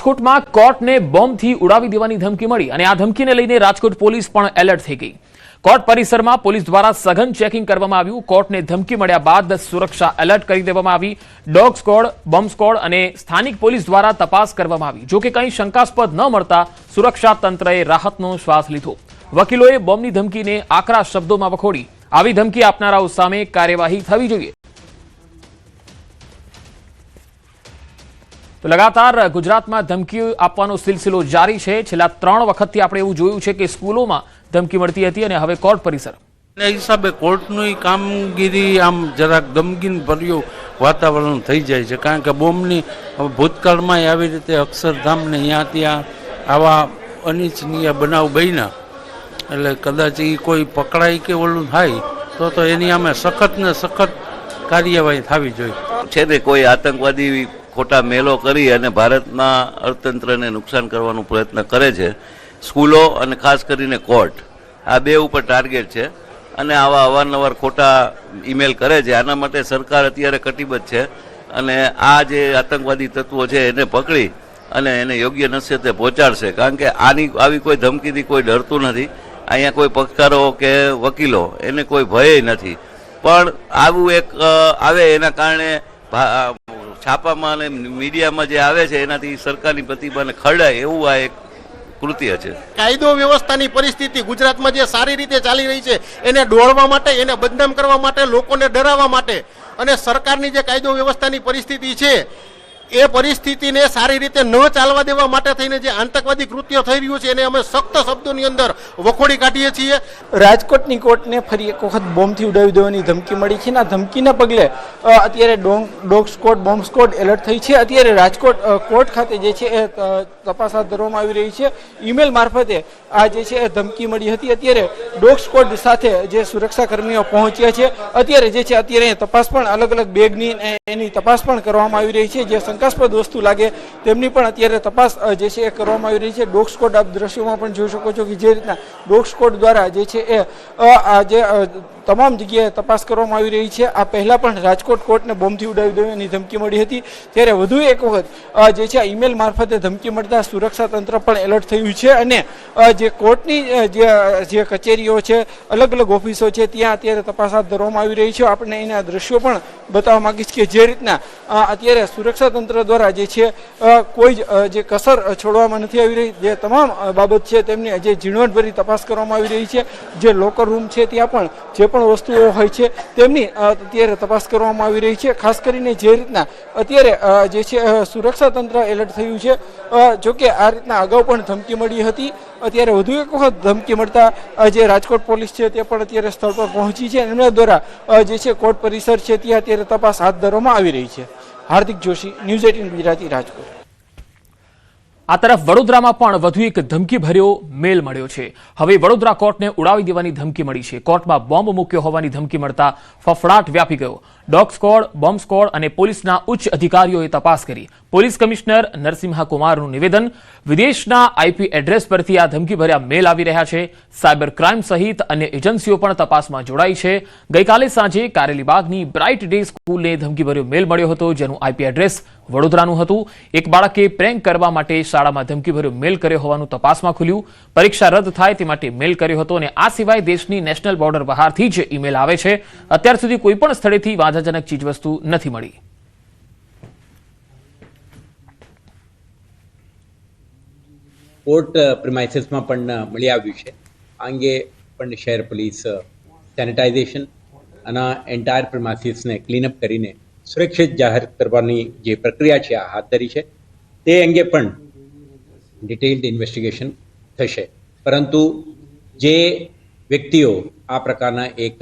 રાજકોટમાં કોર્ટને બોમ્બથી ઉડાવી દેવાની ધમકી મળી અને આ ધમકીને લઈને રાજકોટ પોલીસ પણ એલર્ટ થઈ ગઈ। કોર્ટ પરિસરમાં પોલીસ દ્વારા સઘન ચેકિંગ કરવામાં આવ્યું। કોર્ટને ધમકી મળ્યા બાદ સુરક્ષા એલર્ટ કરી દેવામાં આવી। ડોગ સ્ક્વોડ, બોમ્બ સ્ક્વોડ અને સ્થાનિક પોલીસ દ્વારા તપાસ કરવામાં આવી। જો કે કંઈ શંકાસ્પદ ન મળતા સુરક્ષા તંત્રએ રાહતનો શ્વાસ લીધો। વકીલોએ બોમ્બની ધમકીને આકરા શબ્દોમાં વખોડી। આવી ધમકી આપનારાઓ સામે કાર્યવાહી થવી જોઈએ। તો લગાતાર ગુજરાતમાં ધમકી આપવાનો સિલસિલો જારી છે। છેલ્લા 3 વખતથી આપણે એવું જોયું છે કે સ્કૂલોમાં ધમકી મળતી હતી અને હવે કોર્ટ પરિસર હિસાબે કોર્ટની કામગીરી આમ જરાક ગમગીન ભર્યું વાતાવરણ થઈ જાય છે, કારણ કે બોમ્બની ભૂતકાળમાં આવી રીતે અક્ષરધામને અહીંયા ત્યાં આવા અનિચ્છનીય બનાવ બન્યા, એટલે કદાચ એ કોઈ પકડાય કે ઓલું થાય તો એની અમે સખત ને સખત કાર્યવાહી થવી જોઈએ છે ને। કોઈ આતંકવાદી ખોટા મેલો કરી અને ભારતના અર્થતંત્રને નુકસાન કરવાનો પ્રયત્ન કરે છે। સ્કૂલો અને ખાસ કરીને કોર્ટ આ બે ઉપર ટાર્ગેટ છે અને આવા અવારનવાર ખોટા ઈમેલ કરે છે। આના માટે સરકાર અત્યારે કટિબદ્ધ છે અને આ જે આતંકવાદી તત્વો છે એને પકડી અને એને યોગ્ય નસીહતે પહોંચાડશે, કારણ કે આવી કોઈ ધમકીથી કોઈ ડરતું નથી। અહીંયા કોઈ પક્ષકારો કે વકીલો એને કોઈ ભય નથી, પણ આવું એક આવે એના કારણે છાપામાં અને મીડિયામાં જે આવે છે એનાથી સરકારની પ્રતિભાને ખરડાય એવું આ એક કૃત્ય છે। કાયદો વ્યવસ્થાની પરિસ્થિતિ ગુજરાતમાં જે સારી રીતે ચાલી રહી છે એને ડોળવા માટે, એને બદનામ કરવા માટે, લોકોને ડરાવવા માટે અને સરકારની જે કાયદો વ્યવસ્થાની પરિસ્થિતિ છે એ પરિસ્થિતિને સારી રીતે ન ચાલવા દેવા માટે થઈને જે આતંકવાદી કૃત્ય થઈ રહ્યું છે એને અમે સખ્ત શબ્દોની અંદર વખોડી કાઢીએ છીએ। રાજકોટની કોર્ટને ફરી એક વખત બોમ્બથી ઉડાવી દેવાની ધમકી મળી છે। આ ધમકીના પગલે અત્યારે dog squad, bomb squad alert થઈ છે। અત્યારે રાજકોટ કોર્ટ ખાતે જે છે એ તપાસ હાથ ધરવામાં આવી રહી છે। ઈમેલ મારફતે આ જે છે એ ધમકી મળી હતી। અત્યારે ડોગ સ્ક્વોડ સાથે જે સુરક્ષા કર્મીઓ પહોંચ્યા છે, અત્યારે જે છે અત્યારે તપાસ પણ અલગ અલગ બેગની એની તપાસ પણ કરવામાં આવી રહી છે। જે શંકાસ્પદ વસ્તુ લાગે તેમની પણ અત્યારે તપાસ જે છે એ કરવામાં આવી રહી છે। ડોગ સ્ક્વોડ આપ દ્રશ્યોમાં પણ જોઈ શકો છો કે જે રીતના ડોગ સ્ક્વોડ દ્વારા જે છે એ જે તમામ જગ્યાએ તપાસ કરવામાં આવી રહી છે। આ પહેલા પણ રાજકોટ કોર્ટને બોમ્બથી ઉડાવી દેવાની ધમકી મળી હતી, ત્યારે વધુ એક વખત જે છે ઈમેલ મારફતે ધમકી મળતા સુરક્ષા તંત્ર પણ એલર્ટ થયું છે અને જે કોર્ટની જે કચેરીઓ છે, અલગ અલગ ઓફિસો છે, ત્યાં અત્યારે તપાસ હાથ ધરવામાં આવી રહી છે। આપણે એના દ્રશ્યો પણ બતાવવા માંગીશ કે જે રીતના અત્યારે સુરક્ષા તંત્ર દ્વારા જે છે કોઈ જે કસર છોડવામાં નથી આવી રહી। જે તમામ બાબત છે તેમની જે ઝીણવટભરી તપાસ કરવામાં આવી રહી છે। જે લોકર રૂમ છે ત્યાં પણ જે પણ વસ્તુઓ હોય છે તેમની અત્યારે તપાસ કરવામાં આવી રહી છે। ખાસ કરીને જે રીતના અત્યારે જે છે સુરક્ષા તંત્ર એલર્ટ થયું છે, જોકે આ રીતના અગાઉ પણ ધમકી મળી હતી। અત્યારે વધુ એક વખત ધમકી મળતા જે રાજકોટ પોલીસ છે તે પણ અત્યારે સ્થળ પર પહોંચી છે। એમના દ્વારા જે છે કોર્ટ પરિસર છે ત્યાં અત્યારે તપાસ હાથ ધરવામાં આવી રહી છે। હાર્દિક જોશી, ન્યૂઝ 18 ગુજરાતી, રાજકોટ। આ તરફ વડોદરામાં પણ વધુ એક ધમકી ભર્યો મેલ મળ્યો છે। હવે વડોદરા કોર્ટને ઉડાવી દેવાની ધમકી મળી છે। કોર્ટમાં બોમ્બ મૂક્યો હોવાની ધમકી મળતા ફફડાટ વ્યાપી ગયો। ડોગ સ્ક્વોડ, બોમ્બ સ્ક્વોડ અને પોલીસના ઉચ્ચ અધિકારીઓએ તપાસ કરી। પોલીસ કમિશનર નરસિંહા કુમારનું નિવેદન, વિદેશના આઈપી એડ્રેસ પરથી આ ધમકી ભર્યા મેલ આવી રહ્યા છે। સાયબર ક્રાઇમ સહિત અન્ય એજન્સીઓ પણ તપાસમાં જોડાઈ છે। ગઈકાલે સાંજે કારેલીબાગની બ્રાઇટ ડે સ્કૂલને ધમકી ભર્યો મેલ મળ્યો હતો, જેનું આઈપી એડ્રેસ વડોદરાનું હતું। એક બાળકે પ્રેન્ક કરવા માટે શાળામાં ધમકી ભર્યો મેલ કર્યો હોવાનું તપાસમાં ખુલ્યું। પરીક્ષા રદ થાય તે માટે મેલ કર્યો હતો અને આ સિવાય દેશની નેશનલ બોર્ડર બહારથી જ ઈમેલ આવે છે। અત્યાર સુધી કોઈપણ સ્થળેથી વાંધાજનક ચીજવસ્તુ નથી મળી। કોર્ટ પ્રિમાઇસીસમાં પણ મળી આવ્યું છે। આ અંગે પણ શહેર પોલીસ સેનિટાઇઝેશન અને એન્ટાયર પ્રિમાઇસીસને ક્લીનઅપ કરીને સુરક્ષિત જાહેર કરવાની જે પ્રક્રિયા છે આ હાથ ધરી છે। તે અંગે પણ ડિટેઇલ્ડ ઇન્વેસ્ટિગેશન થશે, પરંતુ જે વ્યક્તિઓ આ પ્રકારના એક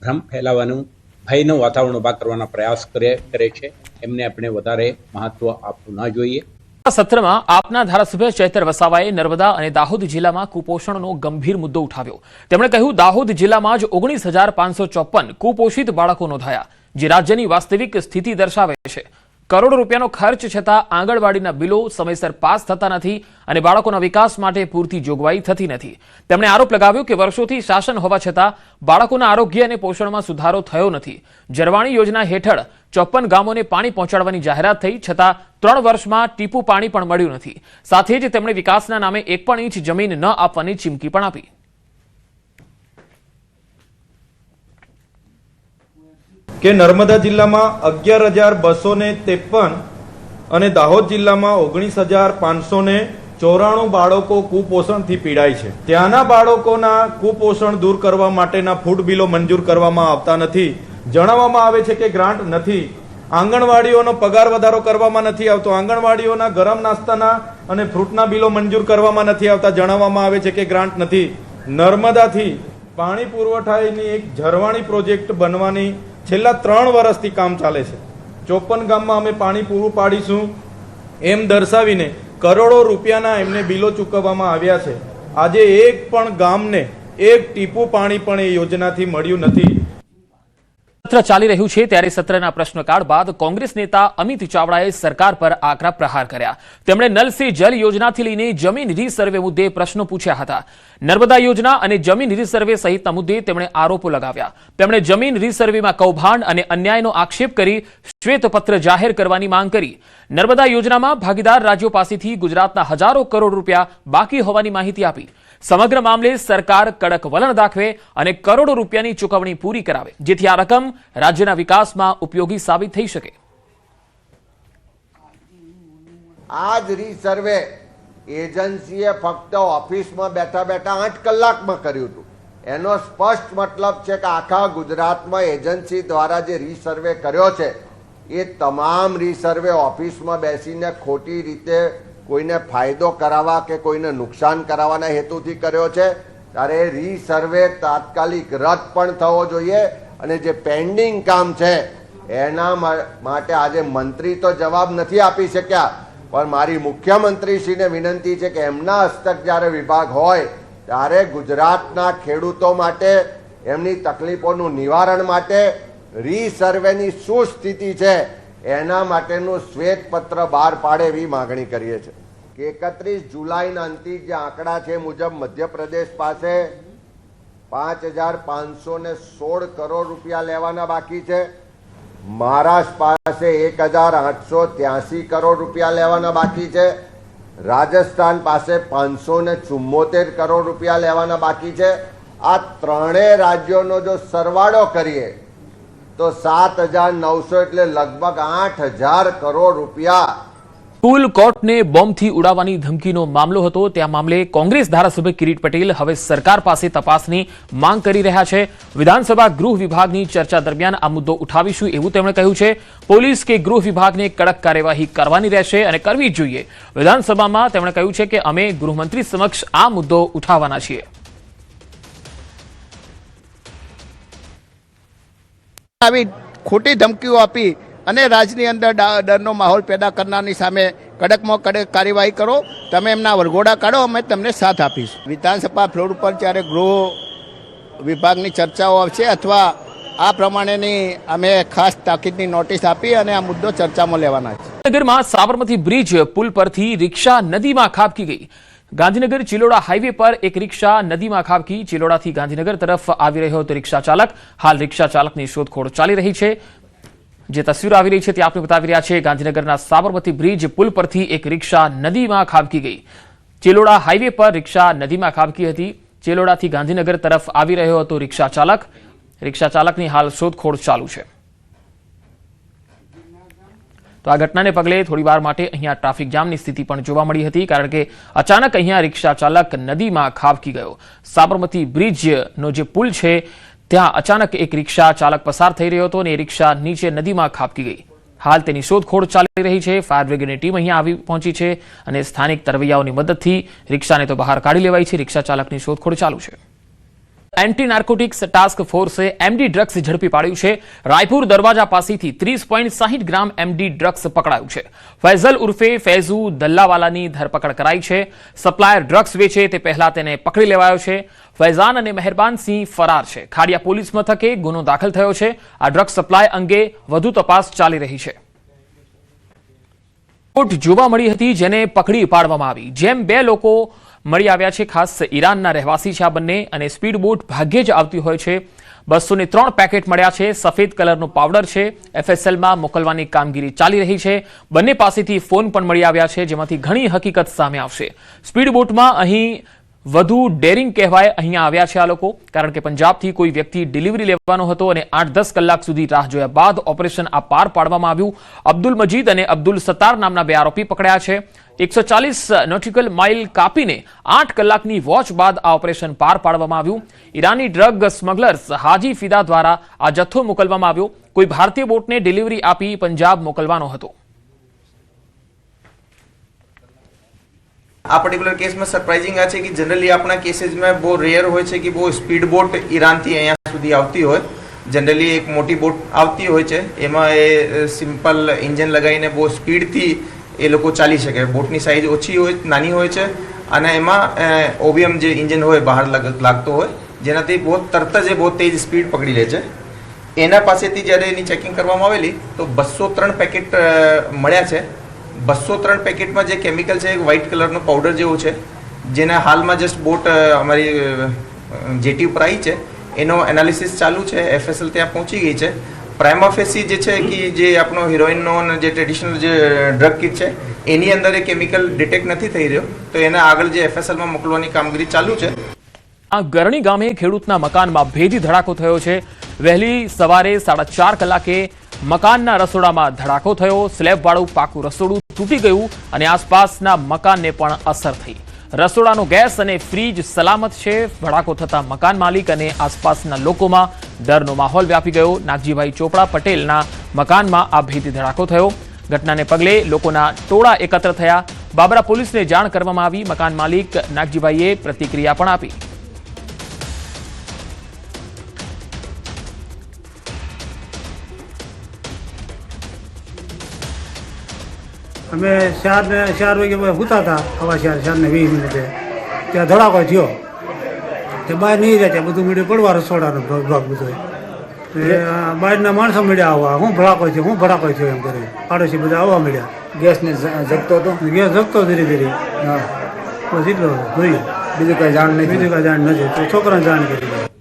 ભ્રમ ફેલાવવાનું, ભયનું વાતાવરણ ઊભા કરવાના પ્રયાસ કરે છે એમને આપણે વધારે મહત્વ આપવું ન જોઈએ। સત્રમાં આપના ધારાસભ્ય ચૈતર વસાવાએ નર્મદા અને દાહોદ જિલ્લામાં કુપોષણનો ગંભીર મુદ્દો ઉઠાવ્યો। તેમણે કહ્યું, દાહોદ જિલ્લામાં જ 19,554 કુપોષિત બાળકો નોંધાયા, જે રાજ્યની વાસ્તવિક સ્થિતિ દર્શાવે છે। કરોડો રૂપિયાનો ખર્ચ છતાં આંગણવાડીના બિલો સમયસર પાસ થતા નથી અને બાળકોના વિકાસ માટે પૂરતી જોગવાઈ થતી નથી. તેમણે આરોપ લગાવ્યો કે વર્ષોથી શાસન હોવા છતાં બાળકોના આરોગ્ય અને પોષણમાં સુધારો થયો નથી. જરવાણી યોજના હેઠળ 54 ગામોને પાણી પહોંચાડવાની જાહેરાત થઈ છતાં 3 વર્ષમાં ટીપું પાણી પણ મળ્યું નથી. સાથે જ તેમણે વિકાસના નામે 1 પણ ઇંચ જમીન ન આપવાની ચીમકી પણ આપી. કે નર્મદા જિલ્લામાં 11,253 અને દાહોદ જિલ્લામાં 19,594 બાળકો કુપોષણથી પીડાય છે. ત્યાંના બાળકોના કુપોષણ દૂર કરવા માટેના ફૂડ બિલો મંજૂર કરવામાં આવતા નથી. જણાવવામાં આવે છે કે ગ્રાન્ટ નથી. આંગણવાડીઓનો પગાર વધારો કરવામાં નથી આવતો. આંગણવાડીઓના ગરમ નાસ્તાના અને ફ્રૂટના બિલો મંજૂર કરવામાં નથી આવતા. જણાવવામાં આવે છે કે ગ્રાન્ટ નથી. નર્મદાથી પાણી પુરવઠાની એક ઝરવાણી પ્રોજેક્ટ બનવાની છેલ્લા 3 વર્ષથી કામ ચાલે છે. 54 ગામમાં અમે પાણી પૂરું પાડીશું એમ દર્શાવીને કરોડો રૂપિયાના એમને બિલો ચૂકવવામાં આવ્યા છે. આજે એક પણ ગામને એક ટીપું પાણી પણ એ યોજનાથી મળ્યું નથી. સત્ર ચાલી રહ્યું છે ત્યારે સત્રના પ્રશ્નકાળ બાદ કોંગ્રેસ નેતા અમિત ચાવડાએ સરકાર પર આકરા પ્રહાર કર્યા. તેમણે નલ સે જલ યોજનાથી લઈને જમીન રીસર્વે મુદ્દે પ્રશ્નો પૂછ્યા હતા. નર્મદા યોજના અને જમીન રીસર્વે સહિતના મુદ્દે તેમણે આરોપો લગાવ્યા. તેમણે જમીન રીસર્વેમાં કૌભાંડ અને અન્યાયનો આક્ષેપ કરી શ્વેતપત્ર જાહેર કરવાની માંગ કરી. નર્મદા યોજનામાં ભાગીદાર રાજ્યો પાસેથી ગુજરાતના હજારો કરોડ રૂપિયા બાકી હોવાની માહિતી આપી. સમગ્ર મામલે સરકાર કડક વલણ દાખવે અને કરોડો રૂપિયાની ચૂકવણી પૂરી કરાવે, જેથી આ રકમ રાજ્યના વિકાસમાં ઉપયોગી સાબિત થઈ શકે. આ જ રીસર્વે એજન્સીએ ફક્ત ઓફિસમાં બેઠા બેઠા 8 કલાકમાં કર્યું હતું. એનો સ્પષ્ટ મતલબ છે કે આખા ગુજરાતમાં એજન્સી દ્વારા જે રીસર્વે કર્યો છે એ તમામ રીસર્વે ઓફિસમાં બેસીને ખોટી રીતે કોઈને ફાયદો કરાવવા કે કોઈને નુકસાન કરાવવાના હેતુથી કર્યો છે. ત્યારે રીસર્વે તાત્કાલિક રદ પણ થવો જોઈએ અને જે પેન્ડિંગ કામ છે એના માટે આજે મંત્રી તો જવાબ નથી આપી શક્યા, પણ મારી મુખ્યમંત્રીશ્રીને વિનંતી છે કે એમના હસ્તક જ્યારે વિભાગ હોય ત્યારે ગુજરાતના ખેડૂતો માટે એમની તકલીફોનું નિવારણ માટે રીસર્વેની શું સ્થિતિ છે એના માટેનું શ્વેતપત્ર બહાર પાડે એવી માગણી કરીએ છીએ. કે 31 જુલાઈના અંતિમ જે આંકડા છે મુજબ મધ્યપ્રદેશ પાસે 5,516 કરોડ રૂપિયા લેવાના બાકી છે. મહારાષ્ટ્ર પાસે 1,883 કરોડ રૂપિયા લેવાના બાકી છે. રાજસ્થાન પાસે 574 કરોડ રૂપિયા લેવાના બાકી છે. આ ત્રણેય રાજ્યોનો જો સરવાળો કરીએ તો 7,900 એટલે લગભગ 8,000 કરોડ રૂપિયા. સ્કૂલ કોર્ટને બોમ્બથી ઉડાવવાની ધમકીનો મામલો હતો. ત્યાં મામલે કોંગ્રેસ ધારાસભ્ય કિરીટ પટેલ હવે સરકાર પાસે તપાસની માંગ કરી રહ્યા છે. વિધાનસભા ગૃહ વિભાગની ચર્ચા દરમિયાન આ મુદ્દો ઉઠાવીશું એવું તેમણે કહ્યું છે. પોલીસ કે ગૃહ વિભાગને કડક કાર્યવાહી કરવાની રહેશે અને કરવી જ જોઈએ. વિધાનસભામાં તેમણે કહ્યું છે કે અમે ગૃહમંત્રી સમક્ષ આ મુદ્દો ઉઠાવવાના છીએ. આવી ખોટી ધમકીઓ આપી અને રાજની અંદર ડરનો માહોલ પેદા કરનારની સામે કડકમાં કડક કાર્યવાહી કરો. તમે એમના વરઘોડા કાઢો, અમે તમને સાથ આપીશું. વિધાનસભા ફ્લોર ઉપર જ્યારે ગૃહ વિભાગની ચર્ચાઓ આવશે અથવા આ પ્રમાણેની અમે ખાસ તાકીદની નોટિસ આપી અને આ મુદ્દો ચર્ચામાં લેવાના છે. ગાંધીનગરમાં સાબરમતી બ્રિજ પુલ પરથી રિક્ષા નદીમાં ખાબકી ગઈ. ગાંધીનગર ચિલોડા હાઈવે પર એક રિક્ષા નદીમાં ખાબકી. ચિલોડાથી ગાંધીનગર તરફ આવી રહ્યો હતો રિક્ષા ચાલક. હાલ રિક્ષા ચાલકની શોધખોળ ચાલી રહી છે. જે તસવીરો આવી રહી છે તે આપણે બતાવી રહ્યા છે. ગાંધીનગરના સાબરમતી બ્રિજ પુલ પરથી એક રિક્ષા નદીમાં ખાબકી ગઈ. ચિલોડા હાઈવે પર રિક્ષા નદીમાં ખાબકી હતી. ચિલોડાથી ગાંધીનગર તરફ આવી રહ્યો હતો રિક્ષા ચાલક. રિક્ષા ચાલકની હાલ શોધખોળ ચાલુ છે. તો આ ઘટનાને પગલે થોડીવાર માટે અહીંયા ટ્રાફિક જામની સ્થિતિ પણ જોવા મળી હતી, કારણ કે અચાનક અહીંયા રિક્ષા ચાલક નદીમાં ખાબકી ગયો. સાબરમતી બ્રિજનો જે પુલ છે ત્યાં અચાનક એક રિક્ષા ચાલક પસાર થઈ રહ્યો હતો અને એ રિક્ષા નીચે નદીમાં ખાબકી ગઈ. હાલ તેની શોધખોળ ચાલી રહી છે. ફાયર બ્રિગેડની ટીમ અહીંયા આવી પહોંચી છે અને સ્થાનિક તરવૈયાઓની મદદથી રિક્ષાને તો બહાર કાઢી લેવાઈ છે. રિક્ષા ચાલકની શોધખોળ ચાલુ છે. એન્ટી નાર્કોટિક્સ ટાસ્ક ફોર્સે એમડી ડ્રગ્સ ઝડપી પાડ્યું છે. રાયપુર દરવાજા પાસેથી 30.60 ગ્રામ એમડી ડ્રગ્સ પકડાયું છે. ફૈઝલ ઉર્ફે ફૈઝુ દલ્લાવાલાની ધરપકડ કરાઈ છે. સપ્લાયર ડ્રગ્સ વેચે તે પહેલા તેને પકડી લેવાયો છે. ફૈઝાન અને મહેરબાનસિંહ ફરાર છે. ખાડિયા પોલીસ મથકે ગુનો દાખલ થયો છે. આ ડ્રગ્સ સપ્લાય અંગે વધુ તપાસ ચાલી રહી છે. બોટ જોવા મળી હતી જેને પકડી પાડવામાં આવી. જેમ બે લોકો મળી આવ્યા છે, ખાસ ઈરાનના રહેવાસી છે આ બંને, અને સ્પીડ બોટ ભાગ્યે જ આવતી હોય છે. 203 પેકેટ મળ્યા છે. સફેદ કલરનો પાવડર છે. FSLમાં મોકલવાની કામગીરી ચાલી રહી છે. બંને પાસેથી ફોન પણ મળી આવ્યા છે, જેમાંથી ઘણી હકીકત સામે આવશે. સ્પીડ બોટમાં અહીં વધુ ડેરિંગ કહેવાય અહીંયા આવ્યા છે આ લોકો, કારણ કે પંજાબથી કોઈ વ્યક્તિ ડિલિવરી લેવાનો હતો અને 8-10 કલાક સુધી રાહ જોયા બાદ ઓપરેશન આ પાર પાડવામાં આવ્યું. અબ્દુલ મજીદ અને અબ્દુલ સત્તાર નામના બે આરોપી પકડાયા છે. 140 નોટિકલ માઇલ કાપીને 8 કલાકની વોચ બાદ આ ઓપરેશન પાર પાડવામાં આવ્યું. ઈરાની ડ્રગ સ્મગલર્સ હાજી ફિદા દ્વારા આ જથ્થો મોકલવામાં આવ્યો. કોઈ ભારતીય બોટને ડિલિવરી આપી પંજાબ મોકલવાનો હતો. આ પર્ટિક્યુલર કેસમાં સરપ્રાઇઝિંગ આ છે કે જનરલી આપણા કેસીસમાં બહુ રેર હોય છે કે બહુ સ્પીડ બોટ ઈરાનથી અહીંયા સુધી આવતી હોય. જનરલી એક મોટી બોટ આવતી હોય છે, એમાં એ સિમ્પલ ઇન્જન લગાવીને બહુ સ્પીડથી એ લોકો ચાલી શકે. બોટની સાઇઝ ઓછી હોય, નાની હોય છે, અને એમાં ઓબીએમ જે ઇન્જન હોય બહાર લાગતો હોય, જેનાથી બહુ તરત જ બહુ તેજ સ્પીડ પકડી લે છે. એના પાસેથી જ્યારે એની ચેકિંગ કરવામાં આવેલી તો 203 પેકેટ મળ્યા છે. 203 પેકેટમાં જે કેમિકલ છે, એક વ્હાઇટ કલરનો પાવડર જેવું છે, જેના હાલમાં જસ્ટ બોટ અમારી જેટી ઉપર આવી છે. એનો એનાલિસિસ ચાલુ છે. FSL ત્યાં પહોંચી ગઈ છે. પ્રાઇમા ફેસી જે છે કે જે આપણો હિરોઈનનો અને જે ટ્રેડિશનલ જે ડ્રગ કિટ છે એની અંદર એ કેમિકલ ડિટેક્ટ નથી થઈ રહ્યો, તો એના આગળ જે FSLમાં મોકલવાની કામગીરી ચાલુ છે. આ ગરણી ગામે ખેડૂતના મકાનમાં ભેદી ધડાકો થયો છે. વહેલી સવારે 4:30 કલાકે મકાનના રસોડામાં ધડાકો થયો. સ્લેબવાળું પાકું રસોડું તૂટી ગયું અને આસપાસના મકાનને પણ અસર થઈ. રસોડાનો ગેસ અને ફ્રીજ સલામત છે. ધડાકો થતા મકાન માલિક અને આસપાસના લોકોમાં ડરનો માહોલ વ્યાપી ગયો. નાગજીભાઈ ચોપડા પટેલના મકાનમાં આ ભેદી ધડાકો થયો. ઘટનાને પગલે લોકોના ટોળા એકત્ર થયા. બાબરા પોલીસને જાણ કરવામાં આવી. મકાન માલિક નાગજીભાઈએ પ્રતિક્રિયા પણ આપી. અમે 4 વાગે સૂતા હતા, 4:20 મિનિટે ત્યાં ધડાકો થયો. તે બહાર નહીં રહ્યા, ત્યાં બધું મીડિયું પડવા રસોડાનો ભાગ બધો. બહારના માણસો મળ્યા આવવા, હું ભડાકો થયો એમ કરી પાડોશી બધા આવવા મળ્યા. ગેસને જગતો હતો, ગેસ જગતો ધીરે ધીરે. હા, બસ એટલો જોયું, બીજું કાંઈ જાણ બીજું કાંઈ જાણ નથી. તો છોકરાને જાણ કરી.